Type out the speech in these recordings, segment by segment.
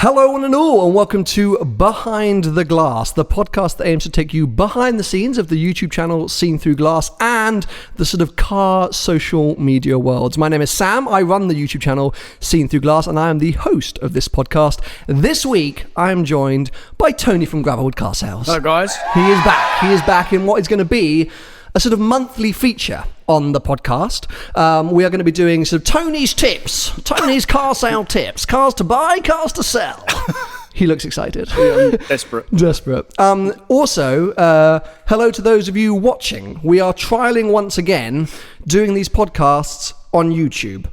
Hello one and all, and welcome to Behind the Glass, the podcast that aims to take you behind the scenes of the YouTube channel Seen Through Glass and the sort of car social media worlds. My name is Sam, I run the YouTube channel Seen Through Glass, and I am the host of this podcast. This week, I am joined by Tony from Gravelwood Car Sales. Hello guys. He is back in what is going to be a sort of monthly feature on the podcast. We are going to be doing sort of Tony's tips, Tony's car sale tips, cars to buy, cars to sell. He looks excited. Yeah, I'm desperate. Also, hello to those of you watching. We are trialing once again doing these podcasts on YouTube.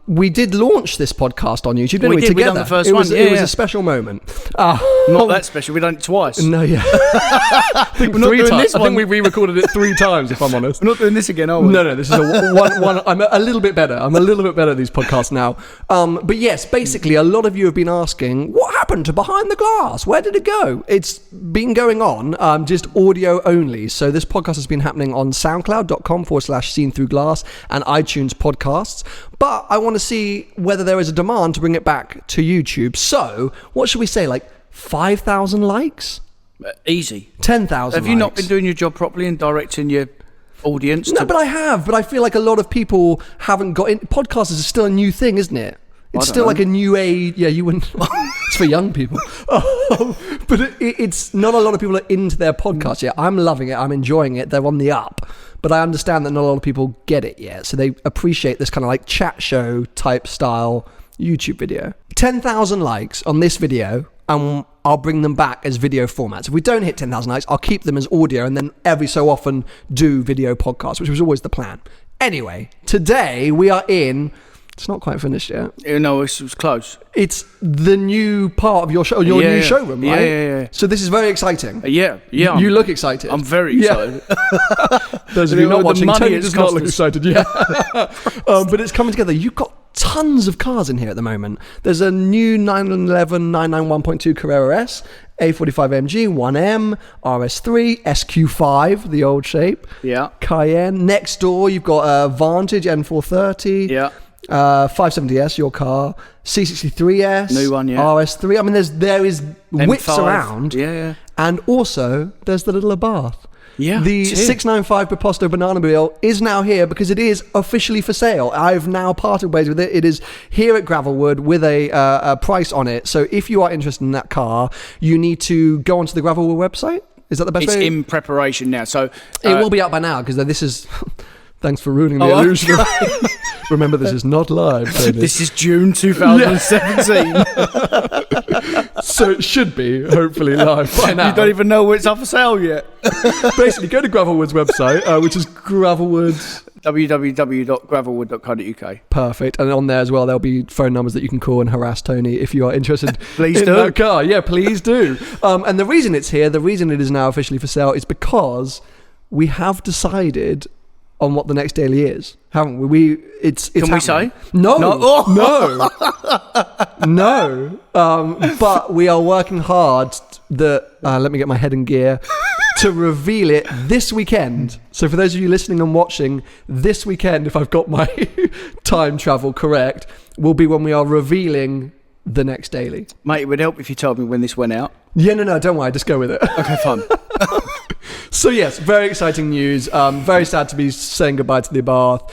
We did launch this podcast on YouTube, didn't we? Together. We done the first it one. was a special moment. Not that special. We've done it twice. No, yeah. I think We're not doing this one. I think we re-recorded it 3 times, if I'm honest. We're not doing this again, are we? No, this is a one. I'm a little bit better. I'm a little bit better at these podcasts now. But yes, basically, a lot of you have been asking, what happened to Behind the Glass? Where did it go? It's been going on, just audio only. So this podcast has been happening on soundcloud.com/Seen Through Glass and iTunes podcasts. But I want to see whether there is a demand to bring it back to YouTube. So, what should we say? Like 5,000 likes? Easy. 10,000 Have you not been doing your job properly and directing your audience? No, but I have. But I feel like a lot of people haven't got in. Podcasters is still a new thing, isn't it? It's still like a new age. Yeah, you wouldn't. It's for young people. But it's not a lot of people are into their podcast yet. I'm loving it. I'm enjoying it. They're on the up. But I understand that not a lot of people get it yet. So they appreciate this kind of like chat show type style YouTube video. 10,000 likes on this video, and I'll bring them back as video formats. If we don't hit 10,000 likes, I'll keep them as audio and then every so often do video podcasts, which was always the plan. Anyway, today we are in... It's not quite finished yet. No, it was close. It's the new part of your show, your new showroom, right? Yeah. So this is very exciting. Yeah. You look excited. I'm very excited. Those of you not watching, Tony does not look excited. Yeah. But it's coming together. You've got tons of cars in here at the moment. There's a new 911 991.2 Carrera S, A45 MG, 1M, RS3, SQ5, the old shape. Yeah. Cayenne. Next door, you've got a Vantage N430. Yeah. 570S, your car, C63S, new one, yeah. RS3. I mean, there is whips M5. around, yeah, and also there's the little Abarth. Yeah, the 695 Biposto banana wheel is now here because it is officially for sale. I've now parted ways with it. It is here at Gravelwood with a price on it. So if you are interested in that car, you need to go onto the Gravelwood website. Is that the best way? It's in preparation now, so it will be out by now because this is. Thanks for ruining the illusion. Okay. Remember, this is not live. This is June 2017. So it should be, hopefully, live by now. You don't even know where it's up for sale yet. Basically, go to Gravelwood's website, which is www.gravelwood.co.uk. Perfect. And on there as well, there'll be phone numbers that you can call and harass Tony if you are interested please in do. that car. Yeah, please do. And the reason it's here, the reason it is now officially for sale is because we have decided on what the next daily is, haven't we? It's Can happening. we say? No. Oh. No. But we are working hard let me get my head in gear, to reveal it this weekend. So for those of you listening and watching, this weekend, if I've got my time travel correct, will be when we are revealing the next daily. Mate, it would help if you told me when this went out. Yeah, no, don't worry, just go with it. Okay, fine. So yes, very exciting news. Very sad to be saying goodbye to the Abarth,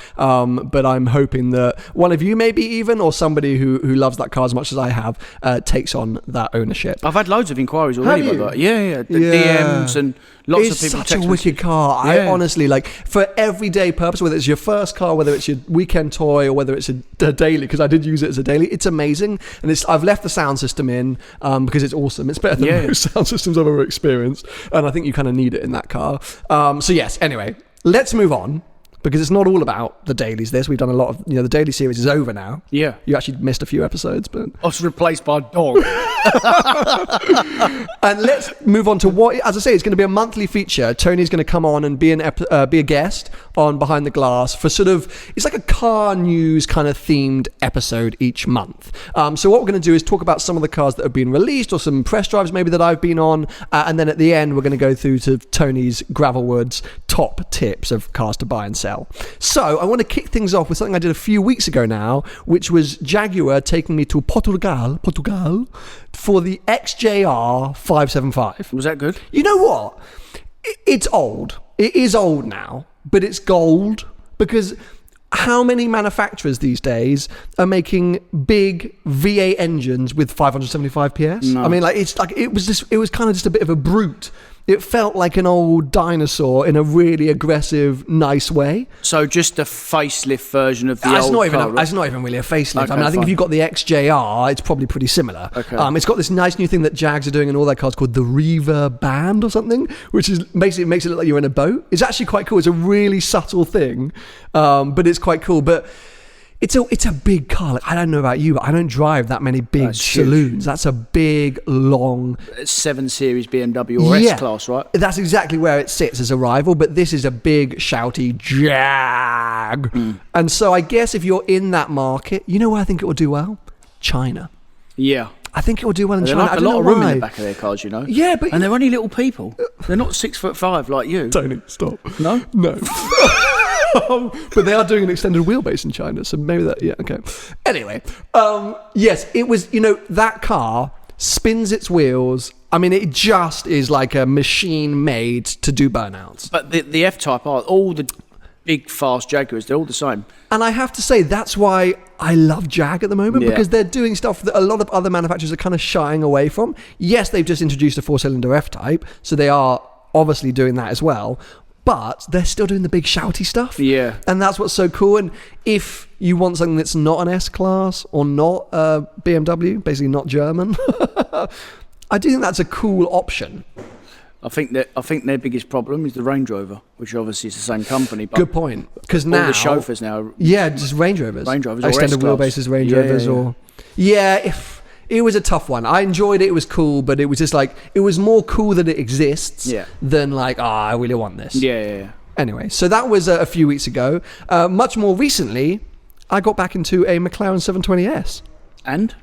but I'm hoping that one of you maybe even, or somebody who loves that car as much as I have, takes on that ownership. I've had loads of inquiries already Have you? about that. Yeah. DMs and lots of people. It's such a wicked car. Yeah. I honestly, like, for everyday purpose, whether it's your first car, whether it's your weekend toy, or whether it's a daily, because I did use it as a daily, it's amazing. And I've left the sound system in because it's awesome. It's better than most sound systems I've ever experienced, and I think you kind of need it in that car. So yes, anyway, let's move on, because it's not all about the dailies. We've done a lot of, the daily series is over now. Yeah. You actually missed a few episodes, but I was replaced by a dog. And let's move on to what, as I say, it's going to be a monthly feature. Tony's going to come on and be a guest on Behind the Glass for sort of, it's like a car news kind of themed episode each month. So what we're going to do is talk about some of the cars that have been released, or some press drives maybe that I've been on, and then at the end we're going to go through to Tony's Gravelwood's top tips of cars to buy and sell. sell. So I want to kick things off with something I did a few weeks ago now, which was Jaguar taking me to Portugal, for the XJR575. Was that good? You know what? It's old. It is old now, but it's gold, because how many manufacturers these days are making big V8 engines with 575 PS? No. I mean, it was kind of just a bit of a brute. It felt like an old dinosaur in a really aggressive, nice way. So just a facelift version of the It's old not even car, right? it's not even really a facelift. Okay, I mean, I think if fine. you've got the XJR, it's probably pretty similar. Okay. It's got this nice new thing that Jags are doing in all their cars called the Reaver Band or something, which is basically makes it look like you're in a boat. It's actually quite cool. It's a really subtle thing, but it's quite cool. But it's a big car. Like, I don't know about you, but I don't drive that many big That's huge. saloons. That's a big, long... 7 Series BMW or S-Class, right? That's exactly where it sits as a rival, but this is a big, shouty Jag. And so I guess if you're in that market, you know where I think it will do well? China. Yeah. I think it will do well in They China. like I a don't lot know of room why. in the back of their cars, you know. Yeah, but... And they're only little people. They're not 6'5" like you. Tony, stop. No? No. But they are doing an extended wheelbase in China, so maybe that, yeah, okay. Anyway, yes, it was, that car spins its wheels. I mean, it just is like a machine made to do burnouts. But the F-Type are all the big, fast Jaguars. They're all the same. And I have to say, that's why I love Jag at the moment, Yeah. because they're doing stuff that a lot of other manufacturers are kind of shying away from. Yes, they've just introduced a 4-cylinder F-Type, so they are obviously doing that as well. But they're still doing the big shouty stuff. Yeah. And that's what's so cool. And if you want something that's not an S-Class or not BMW, basically not German, I do think that's a cool option. I think their biggest problem is the Range Rover, which obviously is the same company. But Good point. Because all now... the chauffeurs now... Yeah, just Range Rovers. Range Rovers or Extended S-Class. wheelbases Range Yeah, Rovers yeah. or... Yeah, if... It was a tough one. I enjoyed it. It was cool, but it was just like... It was more cool that it exists than like, I really want this. Yeah. Anyway, so that was a few weeks ago. Much more recently, I got back into a McLaren 720S. And?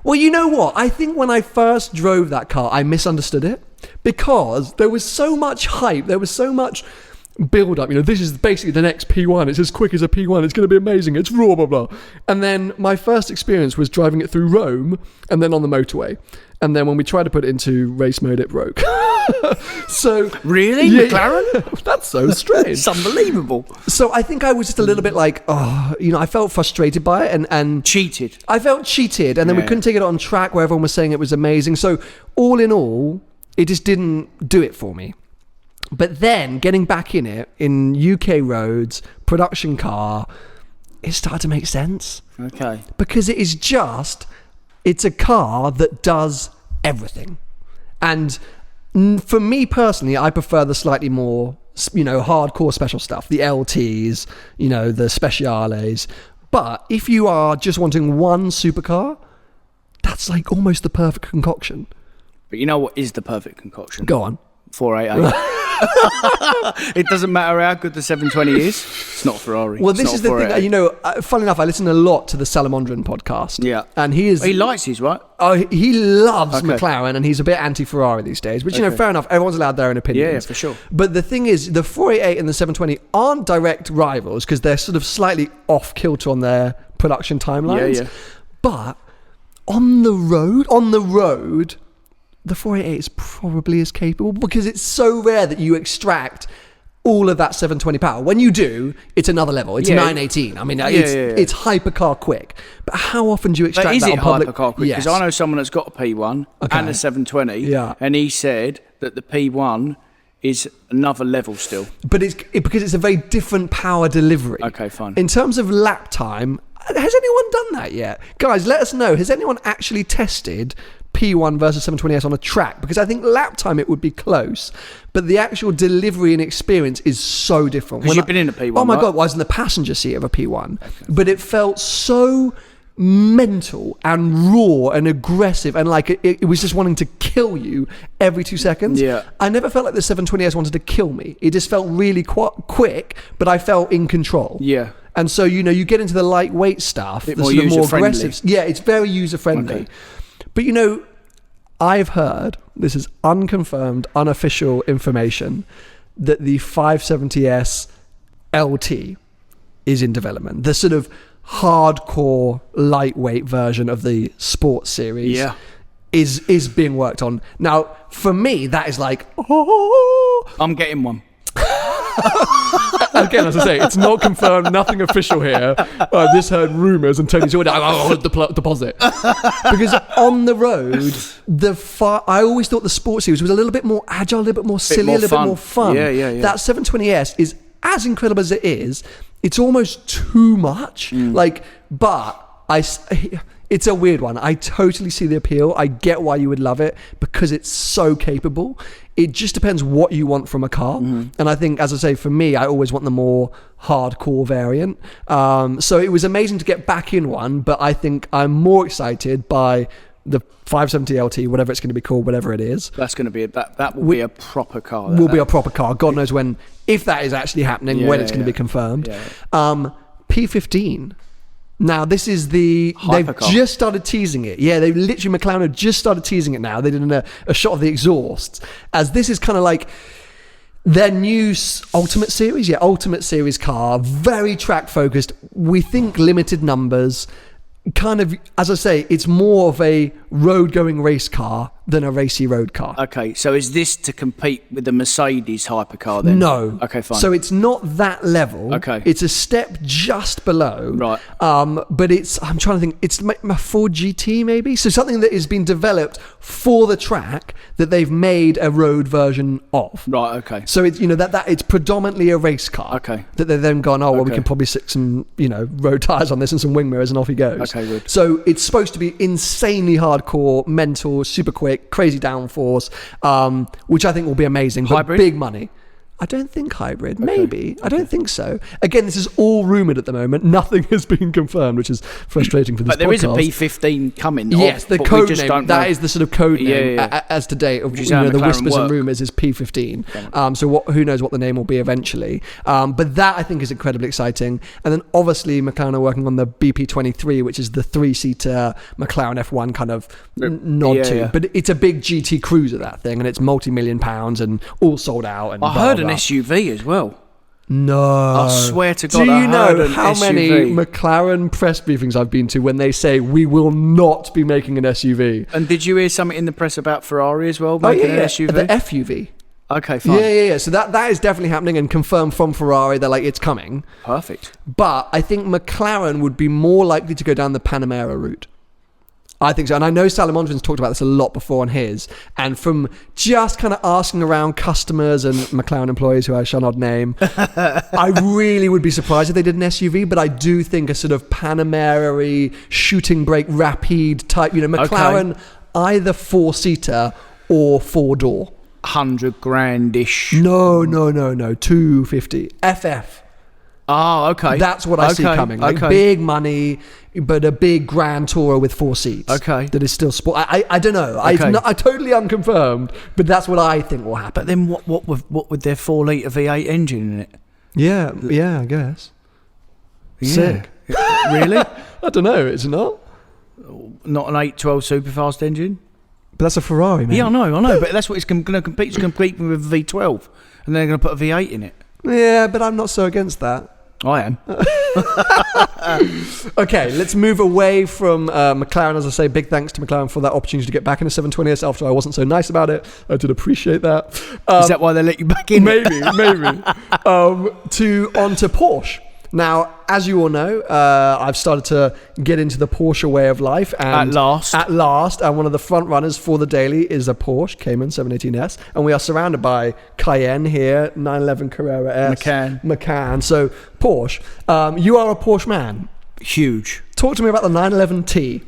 Well, you know what? I think when I first drove that car, I misunderstood it because there was so much hype. There was so much build up. This is basically the next P1. It's as quick as a P1. It's going to be amazing. It's raw, blah, blah. And then my first experience was driving it through Rome and then on the motorway. And then when we tried to put it into race mode, it broke. So Really? Yeah, McLaren? that's so strange. It's unbelievable. So I think I was just a little bit like, I felt frustrated by it and Cheated. I felt cheated, and then we couldn't take it on track where everyone was saying it was amazing. So all in all, it just didn't do it for me. But then getting back in it in UK roads, production car, it started to make sense. Okay. Because it's a car that does everything. And for me personally, I prefer the slightly more, hardcore special stuff, the LTs, the Speciales. But if you are just wanting one supercar, that's like almost the perfect concoction. But you know what is the perfect concoction? Go on. 488. It doesn't matter how good the 720 is. It's not a Ferrari. Well, It's this not is a the thing. 488. Funnily enough, I listen a lot to the Salamandrian podcast. Yeah. And he likes his, right? He loves Okay. McLaren, and he's a bit anti-Ferrari these days, which, fair enough. Everyone's allowed their own opinions. Yeah, for sure. But the thing is, the 488 and the 720 aren't direct rivals because they're sort of slightly off kilter on their production timelines. Yeah. But on the road, the 488 is probably as capable because it's so rare that you extract all of that 720 power. When you do, it's another level. It's 918. I mean, it's hypercar quick. But how often do you extract But is that it on public? hypercar quick? Because I know someone that's got a P1 and a 720, and he said that the P1 is another level still. But because it's a very different power delivery. Okay, fine. In terms of lap time, has anyone done that yet? Guys, let us know. Has anyone actually tested P1 versus 720S on a track? Because I think lap time it would be close, but the actual delivery and experience is so different. Because you've been in a P1, oh my right? God, I was in the passenger seat of a P1, but it felt so mental and raw and aggressive, and like it was just wanting to kill you every 2 seconds. Yeah. I never felt like the 720S wanted to kill me. It just felt really quick, but I felt in control. Yeah. And so, you get into the lightweight stuff, the more sort of more user-friendly. aggressive. Yeah, it's very user-friendly. Okay. But, I've heard, this is unconfirmed, unofficial information, that the 570S LT is in development. The sort of hardcore lightweight version of the sports series is being worked on. Now, for me, that is like, I'm getting one. Again, as I say, it's not confirmed, nothing official here. This heard rumours, and Tony's already deposit. Because on the road, I always thought the sports series was a little bit more agile, a little bit more silly, a little bit more fun. Yeah. That 720S is as incredible as it is. It's almost too much. It's a weird one. I totally see the appeal. I get why you would love it because it's so capable. It just depends what you want from a car. And I think, as I say, for me, I always want the more hardcore variant. So it was amazing to get back in one, but I think I'm more excited by the 570 LT, whatever it's going to be called, whatever it is. That's going to be that will be a proper car. Will be a proper car. God knows when, if that is actually happening, when it's going to be confirmed. P15. Now, this is they've just started teasing it. Yeah, they literally, McLaren have just started teasing it now. They did a shot of the exhausts, as this is kind of like their new Ultimate Series. Yeah, Ultimate Series car, very track focused. We think limited numbers. Kind of, as I say, it's more of a road-going race car than a racy road car. Okay, so is this to compete with the Mercedes hypercar then? No. Okay, fine. So it's not that level. Okay. It's a step just below. Right. But I'm trying to think, it's my Ford GT maybe? So something that has been developed for the track that they've made a road version of. Right, okay. So it's, that it's predominantly a race car. Okay. That they've then gone, we can probably stick some, road tyres on this and some wing mirrors and off he goes. Okay, good. So it's supposed to be insanely hardcore, mental, super quick, crazy downforce, which I think will be amazing. Hybrid? But big money. I don't think hybrid. Maybe. I don't think so. Again, this is all rumoured at the moment. Nothing has been confirmed, which is frustrating for this podcast. But there is a P15 coming. Yes, the code name. That is the sort of code name as to date. Of, the whispers and rumours is P15. So who knows what the name will be eventually. But that, I think, is incredibly exciting. And then, obviously, McLaren are working on the BP23, which is the 3-seater McLaren F1 kind of nod to. But it's a big GT cruiser, that thing. And it's multi-million pounds and all sold out. And I heard an SUV as well. No. I swear to God, do you know how SUV. many McLaren press briefings I've been to when they say we will not be making an SUV? And did you hear something in the press about Ferrari as well making an SUV? The FUV. Okay, fine. Yeah. So that is definitely happening and confirmed from Ferrari. They're like, it's coming. Perfect. But I think McLaren would be more likely to go down the Panamera route. I think so. And I know Salamandrin's talked about this a lot before on his. And from just kind of asking around customers and McLaren employees, who I shall not name, I really would be surprised if they did an SUV. But I do think a sort of Panamera-y, shooting brake, rapide type, McLaren, either 4-seater or 4-door. 100 grand-ish. No. 250. FF. Oh, okay. That's what I see coming. Like big money, but a big Grand Tourer with 4 seats. Okay. That is still sport. I don't know. Okay. I totally unconfirmed, but that's what I think will happen. But then what with their 4-litre V8 engine in it? Yeah, I guess. Yeah. Sick. Really? I don't know. It's not. Not an 812 superfast engine? But that's a Ferrari, man. Yeah, I know. But that's what it's going to compete. It's compete with a V12, and they're going to put a V8 in it. Yeah, but I'm not so against that. I am. Okay, let's move away from McLaren. As I say, big thanks to McLaren for that opportunity to get back in a 720S after I wasn't so nice about it. I did appreciate that. Is that why they let you back in? Maybe. Onto Porsche. Now, as you all know, I've started to get into the Porsche way of life. And At last. And one of the front runners for the daily is a Porsche Cayman 718S. And we are surrounded by Cayenne here, 911 Carrera S. Macan. So, Porsche. You are a Porsche man. Huge. Talk to me about the 911T.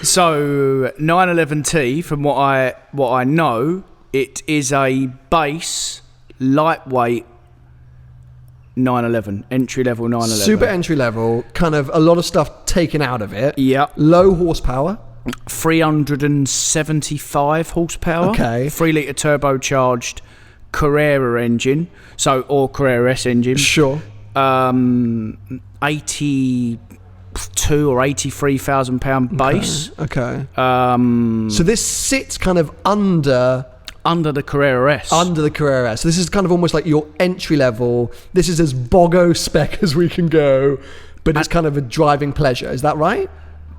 So, 911T, from what I know, it is a base... lightweight 911, entry level 911. Super entry level, kind of a lot of stuff taken out of it. Yeah. Low horsepower. 375 horsepower. Okay. 3-litre turbocharged Carrera engine. Or Carrera S engine. Sure. 82 or 83,000 pound base. Okay. So this sits kind of under Under the Carrera S. Under the Carrera S. So this is kind of almost like your entry level. This is as boggo spec as we can go, but it's kind of a driving pleasure. Is that right?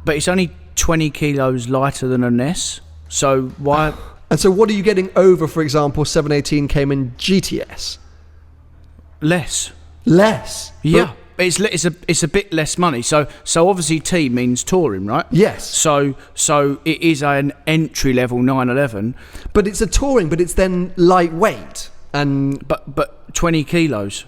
But it's only 20 kilos lighter than an S. So why? And so what are you getting over, for example, 718 Cayman GTS? Less. Yeah. It's a bit less money. So obviously T means touring, right? Yes. So it is an entry level 911. But it's a touring, but it's then lightweight and but 20 kilos.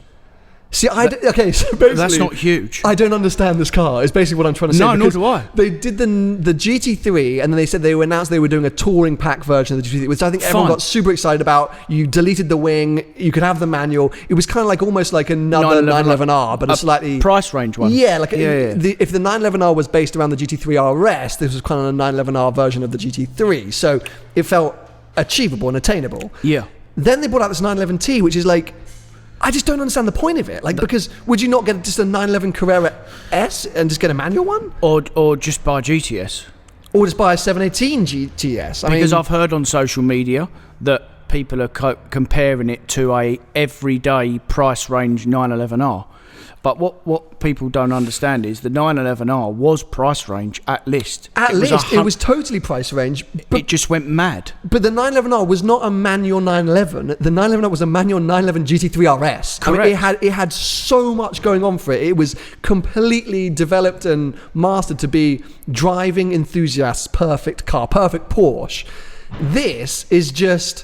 See, okay, so basically that's not huge. I don't understand this car. Is basically what I'm trying to say. No, nor do I. They did the GT3, and then they said they announced they were doing a touring pack version of the GT3, which I think everyone got super excited about. You deleted the wing, you could have the manual. It was kind of like almost like another 911R, but a slightly price range one. Yeah, like if the 911R was based around the GT3 RS, this was kind of a 911R version of the GT3. So it felt achievable and attainable. Yeah. Then they brought out this 911T, which is like, I just don't understand the point of it. Like, because would you not get just a 911 Carrera S and just get a manual one? Or just buy a GTS? Or just buy a 718 GTS? Because I've heard on social media that people are comparing it to a everyday price range 911R. But what people don't understand is the 911R was price range at list. It was totally price range. But it just went mad. But the 911R was not a manual 911. The 911R was a manual 911 GT3 RS. Correct. I mean, it had so much going on for it. It was completely developed and mastered to be driving enthusiasts' perfect car, perfect Porsche. This is just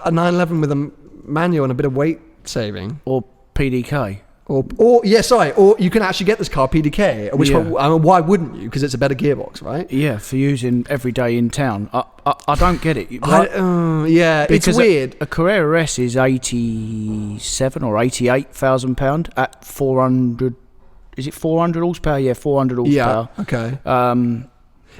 a 911 with a manual and a bit of weight saving. Or PDK. Or you can actually get this car PDK, which why wouldn't you? Because it's a better gearbox, right? Yeah, for using every day in town. I don't get it. It's weird. A Carrera S is 87 or 88,000 £88,000 at 400. Is it 400 horsepower? Yeah, 400 horsepower. Yeah. Okay.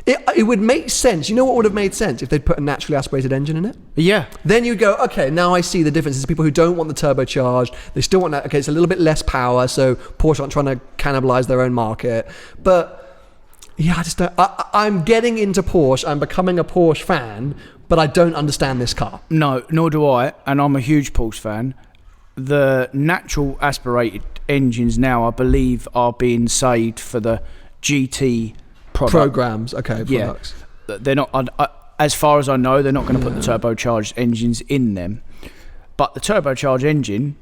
It would make sense. You know what would have made sense if they'd put a naturally aspirated engine in it? Yeah. Then you go, okay, now I see the difference. It's people who don't want the turbocharged. They still want that. Okay, it's a little bit less power, so Porsche aren't trying to cannibalize their own market. But yeah, I just don't. I'm getting into Porsche. I'm becoming a Porsche fan, but I don't understand this car. No, nor do I. And I'm a huge Porsche fan. The natural aspirated engines now, I believe, are being saved for the GT programs. Okay, products. Yeah, they're not. As far as I know, they're not going to put the turbocharged engines in them. But the turbocharged engine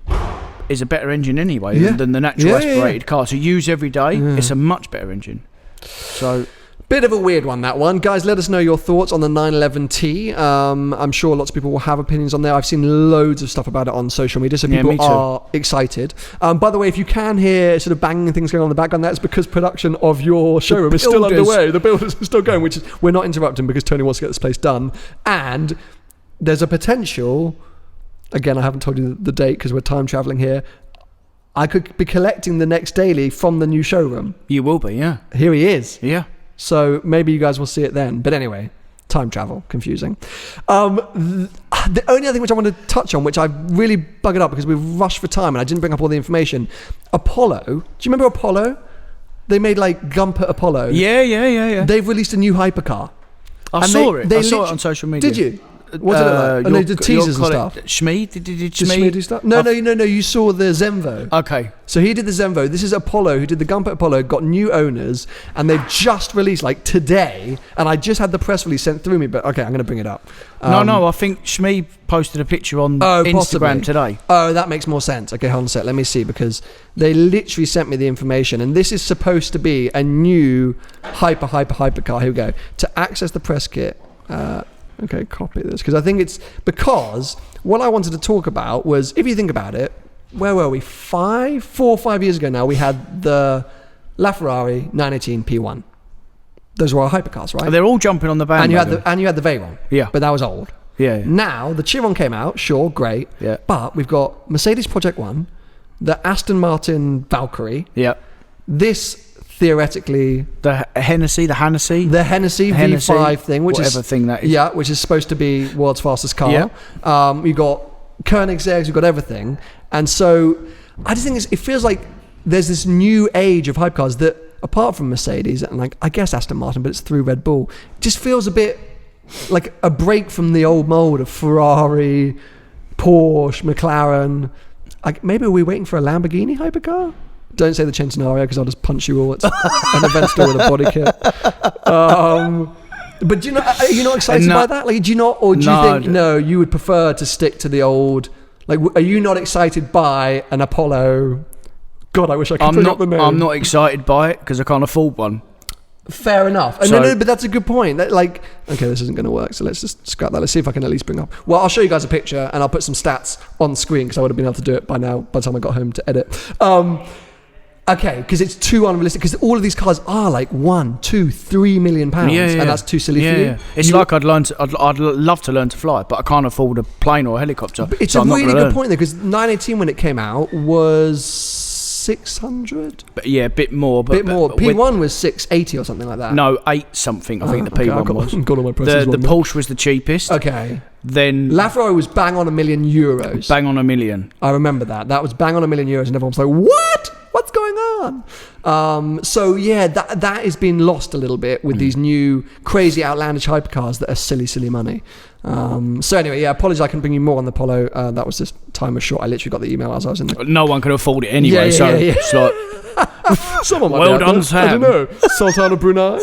is a better engine anyway than the natural aspirated car. To use every day, it's a much better engine. So. Bit of a weird one, that one. Guys, let us know your thoughts on the 911T. I'm sure lots of people will have opinions on there. I've seen loads of stuff about it on social media, so people are excited. By the way, if you can hear sort of banging things going on in the background, that's because production of your showroom is still underway. The builders are still going, which is, we're not interrupting because Tony wants to get this place done. And there's a potential, again, I haven't told you the date because we're time traveling here, I could be collecting the next daily from the new showroom. You will be, yeah. Here he is. Yeah. So maybe you guys will see it then. But anyway, time travel, confusing. The only other thing which I want to touch on, which I really buggered up because we rushed for time and I didn't bring up all the information. Apollo. Do you remember Apollo? They made like Gumpert Apollo. Yeah. They've released a new hypercar. I saw it on social media. Did you? What did it look like? And they did teasers and stuff. Schmid? Did Schmid do stuff? No. You saw the Zenvo. Okay. So he did the Zenvo. This is Apollo, who did the Gumpert Apollo, got new owners, and they've just released, like, today, and I just had the press release sent through me, but okay, I'm going to bring it up. No, I think Schmid posted a picture on Instagram today. Oh, that makes more sense. Okay, hold on a sec. Let me see, because they literally sent me the information, and this is supposed to be a new hypercar. Here we go. To access the press kit, okay, copy this. Because I think because what I wanted to talk about was, if you think about it, where were we? 4 or 5 years ago now, we had the LaFerrari 918 P1. Those were our hypercars, right? They're all jumping on the bandwagon. And you had the Veyron. Yeah. But that was old. Yeah. Now, the Chiron came out, sure, great. Yeah. But we've got Mercedes Project One, the Aston Martin Valkyrie. Yeah. This, theoretically... The Hennessy V5 thing, which whatever thing that is. Yeah, which is supposed to be world's fastest car. Yeah. We've got Koenigsegg's, we've got everything. And so I just think it feels like there's this new age of hypercars that, apart from Mercedes and like I guess Aston Martin, but it's through Red Bull, just feels a bit like a break from the old mold of Ferrari, Porsche, McLaren. Maybe we're waiting for a Lamborghini hypercar. Don't say the Centenario because I'll just punch you all. It's an event store with a body kit. But are you not excited by that? Like, do you not, or do you think you would prefer to stick to the old? Like, are you not excited by an Apollo? God, I wish I could bring up the name. I'm not excited by it because I can't afford one. Fair enough. No, but that's a good point. Okay, this isn't going to work, so let's just scrap that. Let's see if I can at least bring up. Well, I'll show you guys a picture and I'll put some stats on screen because I would have been able to do it by now, by the time I got home to edit. Okay, because it's too unrealistic. Because all of these cars are like £1, £2, £3 million, and that's too silly for you. Yeah. It's like I'd love to learn to fly, but I can't afford a plane or a helicopter. But it's a really good point there, because 918 when it came out was 600. A bit more. P1 was 680 or something like that. No, 8 something. I think the P1 was. Got all my prices the Porsche was the cheapest. Okay. Then LaFerrari was bang on €1 million. Bang on €1 million. I remember that. That was bang on €1 million, and everyone was like, "What? What's going on?" So yeah, that has been lost a little bit with these new crazy outlandish hypercars that are silly money. So anyway, apologies I couldn't bring you more on the Polo. That was just time was short. I literally got the email as I was in the... No one can afford it anyway, it's like... Someone might well done, Sam. I don't know. Sultan of Brunei.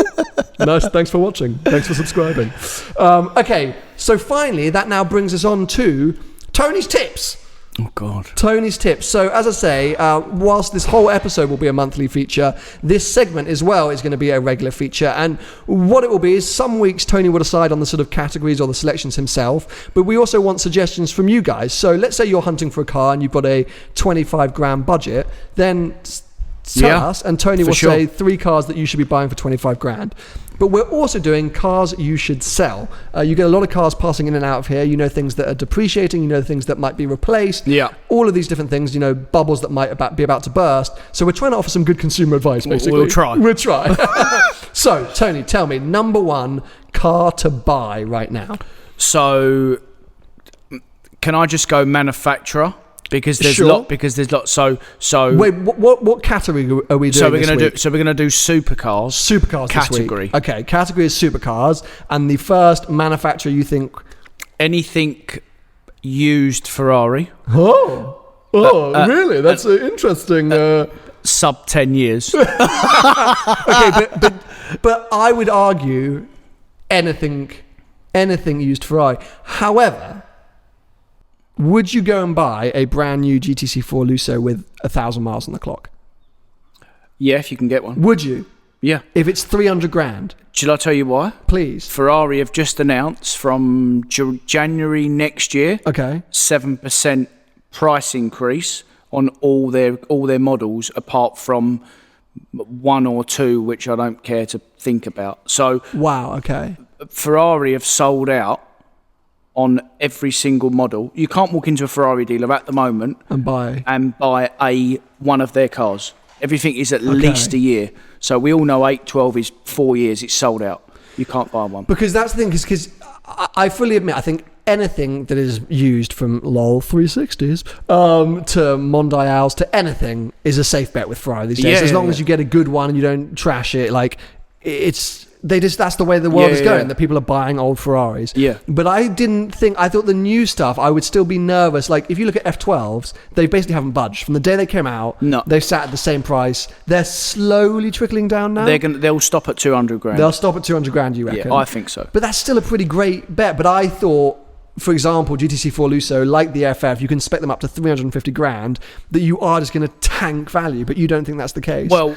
Nice. Thanks for watching. Thanks for subscribing. Okay, so finally, that now brings us on to Tony's tips. Oh, God. Tony's tips. So, as I say, whilst this whole episode will be a monthly feature, this segment as well is going to be a regular feature. And what it will be is some weeks Tony will decide on the sort of categories or the selections himself, but we also want suggestions from you guys. So, let's say you're hunting for a car and you've got a 25 grand budget, then tell us, and Tony will say 3 cars that you should be buying for 25 grand. But we're also doing cars you should sell. You get a lot of cars passing in and out of here. You know, things that are depreciating. You know, things that might be replaced. Yeah. All of these different things, you know, bubbles that might be about to burst. So we're trying to offer some good consumer advice, basically. We'll try. So, Tony, tell me, number 1 car to buy right now. So, can I just go manufacturer? Because there's lots. So wait, what category are we doing? So we're gonna do supercars. Supercars category. This week. Okay, category is supercars, and the first manufacturer you think? Anything used Ferrari. Really? That's interesting. Sub 10 years. Okay, but I would argue anything used Ferrari. However, would you go and buy a brand new GTC4 Lusso with 1,000 miles on the clock? Yeah, if you can get one. Would you? Yeah. If it's 300 grand? Shall I tell you why? Please. Ferrari have just announced from January next year, 7% price increase on all their models, apart from 1 or 2, which I don't care to think about. So wow. Okay. Ferrari have sold out on every single model. You can't walk into a Ferrari dealer at the moment and buy one of their cars. Everything is at least a year. So we all know 812 is 4 years. It's sold out. You can't buy one. Because that's the thing. Because I fully admit, I think anything that is used from LOL 360s to Mondials to anything is a safe bet with Ferrari these days. As long as you get a good one and you don't trash it, like that's the way the world is going, that people are buying old Ferraris. Yeah. But I thought the new stuff, I would still be nervous. Like, if you look at F12s, they basically haven't budged. From the day they came out, they've sat at the same price. They're slowly trickling down now. They'll stop at 200 grand. They'll stop at 200 grand, you reckon? Yeah, I think so. But that's still a pretty great bet. But I thought, for example, GTC4 Lusso, like the FF, you can spec them up to 350 grand, that you are just going to tank value, but you don't think that's the case? Well,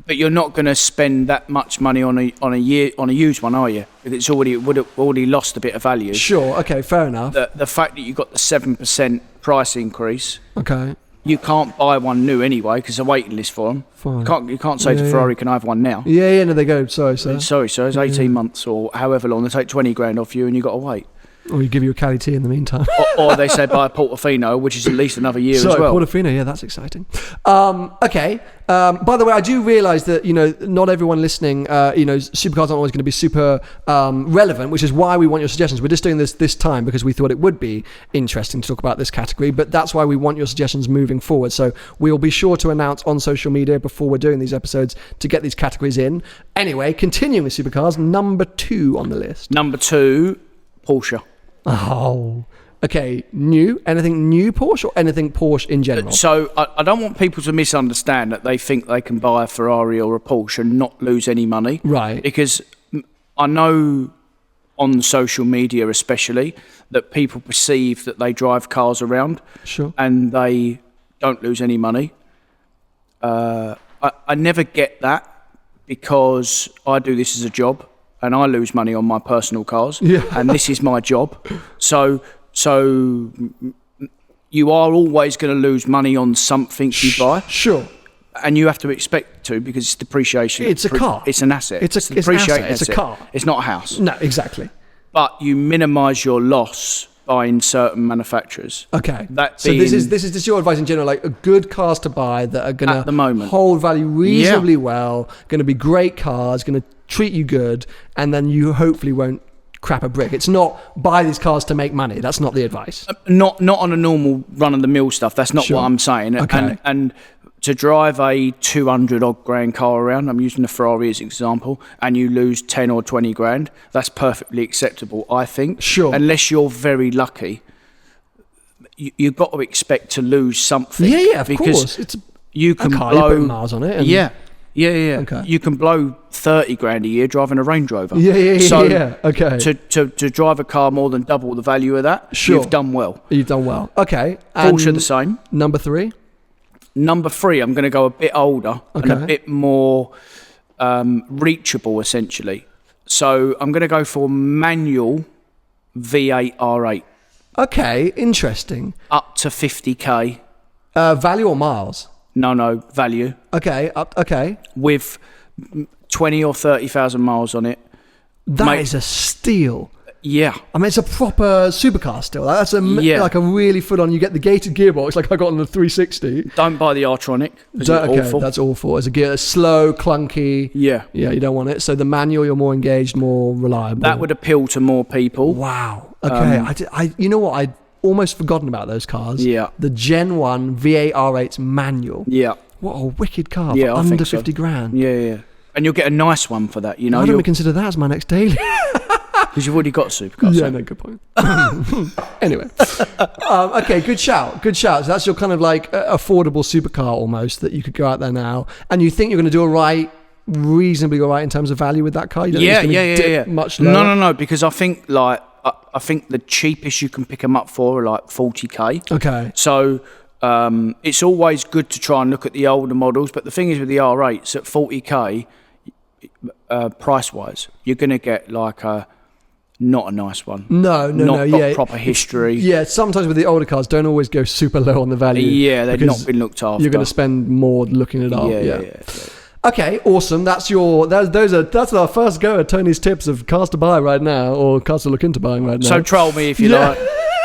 but you're not going to spend that much money on a used one, are you? It's would have already lost a bit of value. Sure. Okay. Fair enough. The fact that you got the 7% price increase. Okay. You can't buy one new anyway because there's a waiting list for them. Fine. You can't say to Ferrari, "Can I have one now?" Yeah. No, they go. Sorry, sir. Sorry, sir. It's 18 months or however long. They take 20 grand off you, and you got to wait. Or you give you a Cali T in the meantime. or they say buy a Portofino, which is at least another year as well. Portofino, yeah, that's exciting. Okay. By the way, I do realise that, not everyone listening, supercars aren't always going to be super relevant, which is why we want your suggestions. We're just doing this time because we thought it would be interesting to talk about this category, but that's why we want your suggestions moving forward. So we'll be sure to announce on social media before we're doing these episodes to get these categories in. Anyway, continuing with supercars, number 2 on the list. Number 2, Porsche. Oh, okay. New? Anything new Porsche or anything Porsche in general? So I don't want people to misunderstand that they think they can buy a Ferrari or a Porsche and not lose any money. Right. Because I know on social media especially that people perceive that they drive cars around. Sure. And they don't lose any money. I never get that because I do this as a job. And I lose money on my personal cars, and this is my job. So you are always going to lose money on something you buy. Sure. And you have to expect to because it's depreciation. It's a car. It's an asset. It's a depreciating asset. It's a car. It's not a house. No, exactly. But you minimise your loss buying certain manufacturers. Okay. So this is just your advice in general, like good cars to buy that are going to hold value reasonably well, going to be great cars, going to treat you good, and then you hopefully won't crap a brick. It's not buy these cars to make money. That's not the advice. Not on a normal run-of-the-mill stuff. That's not what I'm saying. Okay. And to drive a 200 odd grand car around, I'm using the Ferrari as an example, and you lose 10 or 20 grand, that's perfectly acceptable, I think. Sure. Unless you're very lucky, you've got to expect to lose something. Yeah, of course. It's you can a car, blow you put miles on it. And Yeah. Okay. You can blow 30 grand a year driving a Range Rover. Yeah. Okay. To drive a car more than double the value of that, you've done well. You've done well. Okay. Porsche the same. Number 3? Number 3, I'm going to go a bit older and a bit more reachable, essentially. So I'm going to go for manual V8 R8. Okay, interesting. Up to 50k. Value or miles? No, value. Okay, okay. With 20 or 30,000 miles on it. That is a steal. Yeah. I mean, it's a proper supercar still. That's like a really full-on. You get the gated gearbox, like I got on the 360. Don't buy the R-Tronic. It's awful. That's awful. It's slow, clunky. Yeah. Yeah, you don't want it. So the manual, you're more engaged, more reliable. That would appeal to more people. Wow. Okay. You know what? I'd almost forgotten about those cars. Yeah. The Gen 1 V8 R8's manual. Yeah. What a wicked car for under 50 grand. Yeah. And you'll get a nice one for that, Why don't we consider that as my next daily? Because you've already got a supercar. Yeah, no, good point. Anyway. Okay, good shout. So that's your kind of like affordable supercar almost that you could go out there now. And you think you're going to do reasonably all right in terms of value with that car? You don't think it's gonna dip much lower? No, because I think I think the cheapest you can pick them up for are like 40k. Okay. So it's always good to try and look at the older models. But the thing is with the R8s at 40k, price-wise, you're going to get like not a nice one. No. Not got proper history. Yeah, sometimes with the older cars, don't always go super low on the value. Yeah, they've not been looked after. You're going to spend more looking it up. Yeah. Okay, awesome. That's our first go at Tony's tips of cars to buy right now, or cars to look into buying right now. So troll me if you like.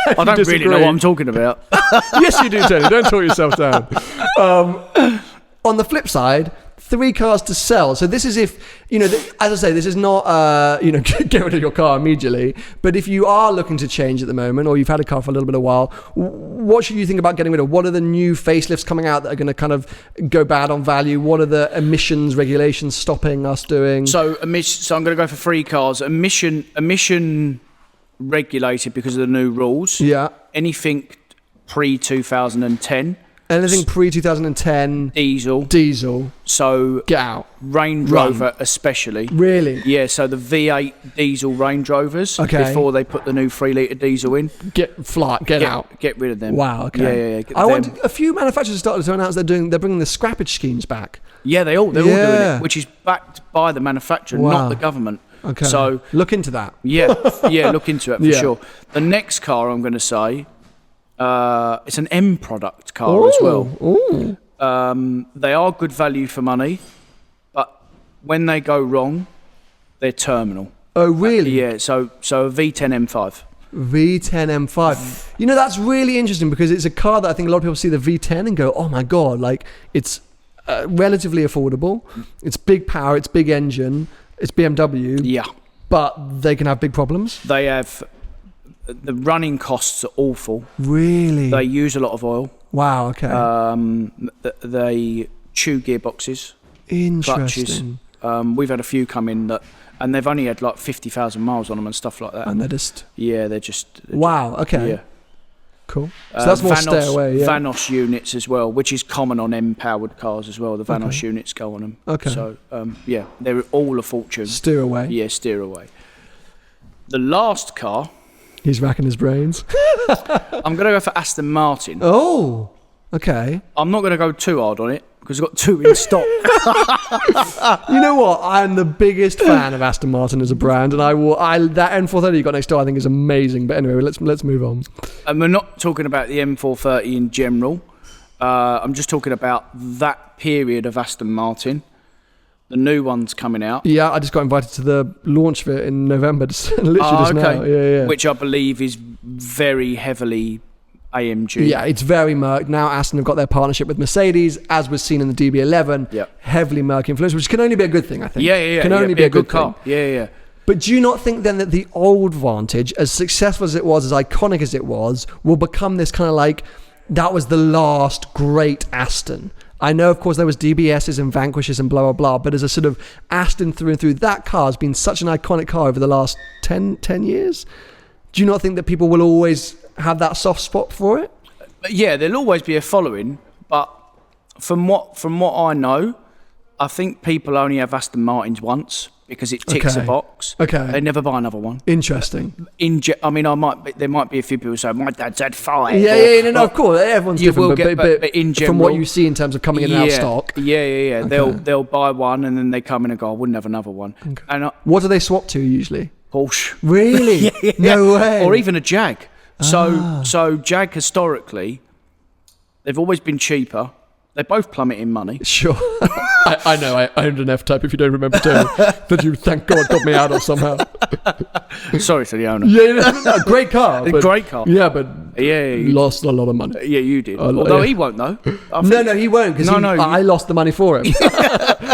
I don't really know what I'm talking about. Yes, you do, Tony. Don't talk yourself down. On the flip side, 3 cars to sell. So this is if, as I say, this is not, get rid of your car immediately. But if you are looking to change at the moment, or you've had a car for a little bit of a while, what should you think about getting rid of? What are the new facelifts coming out that are going to kind of go bad on value? What are the emissions regulations stopping us doing? So I'm going to go for 3 cars. Emission regulated because of the new rules. Yeah. Anything pre-2010. Anything pre-2010. Diesel. So get out. Range Rover especially. Really? Yeah, so the V8 diesel Range Rovers, before they put the new 3-litre diesel in. Get out. Get rid of them. Wow, okay. Yeah. A few manufacturers started to announce they're bringing the scrappage schemes back. Yeah, they're all doing it, which is backed by the manufacturer, not the government. Okay. So look into that. Yeah, look into it for sure. The next car I'm going to say, it's an M product car as well. Ooh. They are good value for money, but when they go wrong, they're terminal. Oh, really? Yeah, so a V10 M5. V10 M5. You know, that's really interesting because it's a car that I think a lot of people see the V10 and go, oh my God, like it's relatively affordable. It's big power, it's big engine, it's BMW. Yeah. But they can have big problems. They have, the running costs are awful. Really? They use a lot of oil. Wow, okay. They chew gearboxes. Interesting. Clutches. We've had a few come in and they've only had like 50,000 miles on them and stuff like that. And they're just... Yeah, they're just... Wow, okay. Yeah. Cool. So that's more stay away, yeah. Vanos units as well, which is common on M-powered cars as well. The Vanos units go on them. Okay. So, yeah, they're all a fortune. Steer away. Yeah, steer away. The last car... He's racking his brains. I'm going to go for Aston Martin. Oh, okay. I'm not going to go too hard on it because I've got 2 in stock. You know what? I'm the biggest fan of Aston Martin as a brand, and that M430 you got next door I think is amazing. But anyway, let's move on. And we're not talking about the M430 in general. I'm just talking about that period of Aston Martin. The new one's coming out. Yeah, I just got invited to the launch of it in November, literally just now. Yeah. Which I believe is very heavily AMG. Yeah, it's very Merc. Now Aston have got their partnership with Mercedes, as was seen in the DB11. Yep. Heavily Merc influence, which can only be a good thing, I think. Yeah. Can only be a good car. thing. Yeah. But do you not think then that the old Vantage, as successful as it was, as iconic as it was, will become this kind of like, that was the last great Aston? I know, of course, there was DBSs and Vanquishes and blah, blah, blah, but as a sort of Aston through and through, that car has been such an iconic car over the last 10 years. Do you not think that people will always have that soft spot for it? Yeah, there'll always be a following, but from what I know, I think people only have Aston Martins once because it ticks a box. Okay. They never buy another one. Interesting. I mean, there might be a few people who say, my dad's had 5. Yeah, no, of course. Everyone's different, but in general, from what you see in terms of coming in and out of stock. Yeah. Okay. They'll buy one and then they come in and go, I wouldn't have another one. Okay. And what do they swap to usually? Porsche. Really? Yeah. No way. Or even a Jag. So Jag historically, they've always been cheaper. They both plummet in money. Sure. I know, I owned an F-Type, if you don't remember, Tony, that you, thank God, got me out of somehow. Sorry to the owner. Yeah, no, great car. Great car. Yeah, but you lost a lot of money. Yeah, you did. Although he won't know. No, he won't, because I lost the money for him.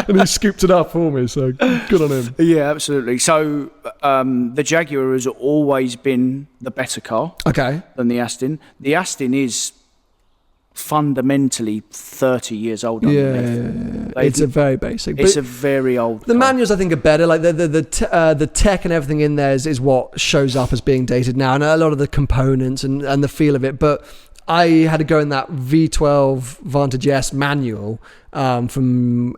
And he scooped it up for me, so good on him. Yeah, absolutely. So the Jaguar has always been the better car than the Aston. The Aston is fundamentally 30 years old. It's a very basic. It's a very old. The car. manuals I think are better. Like the tech and everything in there is what shows up as being dated now, and a lot of the components and the feel of it. But I had to go in that V12 Vantage S manual from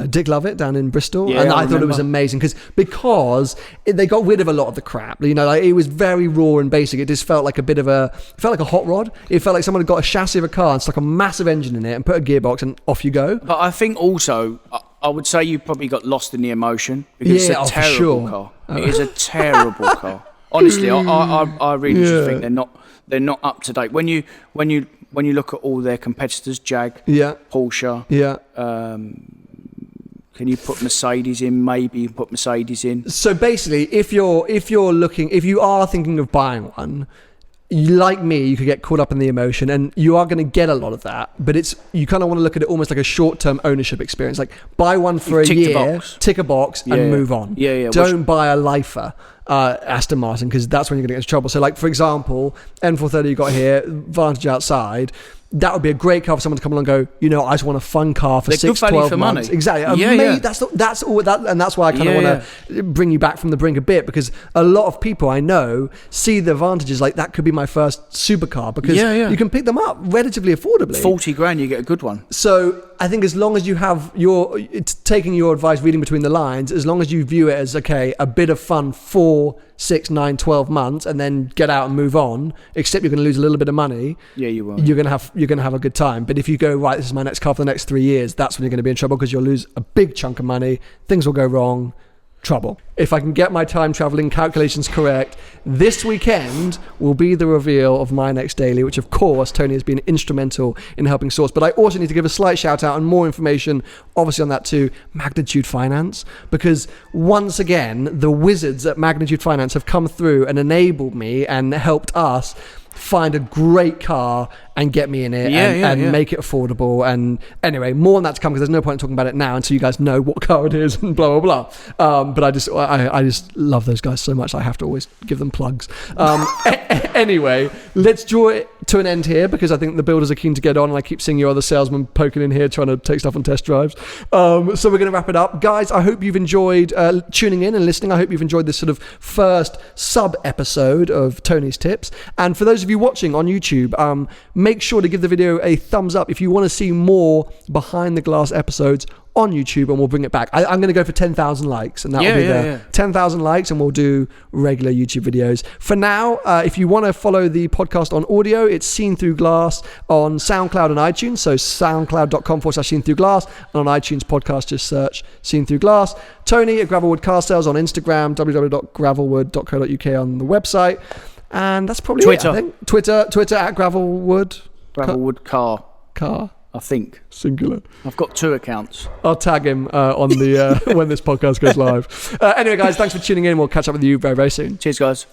Dick Lovett down in Bristol, and I thought it was amazing because they got rid of a lot of the crap. You know, like it was very raw and basic. It just felt like a hot rod. It felt like someone had got a chassis of a car and stuck a massive engine in it and put a gearbox and off you go. But I think also, I would say you probably got lost in the emotion because it's a terrible car. It is a terrible car. Honestly, I really just think they're not up to date. When you look at all their competitors, Jag, Porsche, can you put Mercedes in? Maybe you put Mercedes in. So basically, if you are thinking of buying one, like me, you could get caught up in the emotion, and you are going to get a lot of that. But you kind of want to look at it almost like a short-term ownership experience. Like buy one for a year, tick a box, and move on. Don't buy a lifer. Aston Martin, because that's when you're going to get into trouble. So like, for example, M430 you got here, Vantage outside, that would be a great car for someone to come along and go, you know, I just want a fun car for 6, 12 months. Money. Exactly. That's all that, and that's why I kind of want to bring you back from the brink a bit, because a lot of people I know see the advantages like that could be my first supercar, because you can pick them up relatively affordably. 40 grand, you get a good one. So I think as long as you have it's taking your advice, reading between the lines, as long as you view it as, okay, a bit of fun for 6, 9, 12 months and then get out and move on, except you're going to lose a little bit of money. Yeah, you will. You're going to have a good time. But if you go, right, this is my next car for the next 3 years, that's when you're going to be in trouble, because you'll lose a big chunk of money, things will go wrong, trouble. If I can get my time traveling calculations correct, this weekend will be the reveal of my next daily, which of course Tony has been instrumental in helping source. But I also need to give a slight shout out and more information obviously on that too, Magnitude Finance, because once again the wizards at Magnitude Finance have come through and enabled me and helped us find a great car and get me in it and make it affordable. And anyway, more on that to come, because there's no point in talking about it now until you guys know what car it is and blah blah blah. But I just love those guys so much, I have to always give them plugs. Anyway, let's draw it to an end here, because I think the builders are keen to get on, and I keep seeing your other salesmen poking in here trying to take stuff on test drives. So we're going to wrap it up, guys. I hope you've enjoyed tuning in and listening. I hope you've enjoyed this sort of first sub episode of Tony's Tips. And for those of you watching on YouTube, make sure to give the video a thumbs up if you want to see more behind the glass episodes on YouTube, and we'll bring it back. I'm going to go for 10,000 likes, and that will be 10,000 likes, and we'll do regular YouTube videos. For now, if you want to follow the podcast on audio, it's Seen Through Glass on SoundCloud and iTunes. So soundcloud.com/Seen Through Glass, and on iTunes podcast, just search Seen Through Glass. Tony at Gravelwood Car Sales on Instagram, www.gravelwood.co.uk on the website. And that's probably Twitter. it, I think. Twitter at Gravelwood. Gravelwood Car. I think. Singular. I've got 2 accounts. I'll tag him on the when this podcast goes live. Anyway, guys, thanks for tuning in. We'll catch up with you very, very soon. Cheers, guys.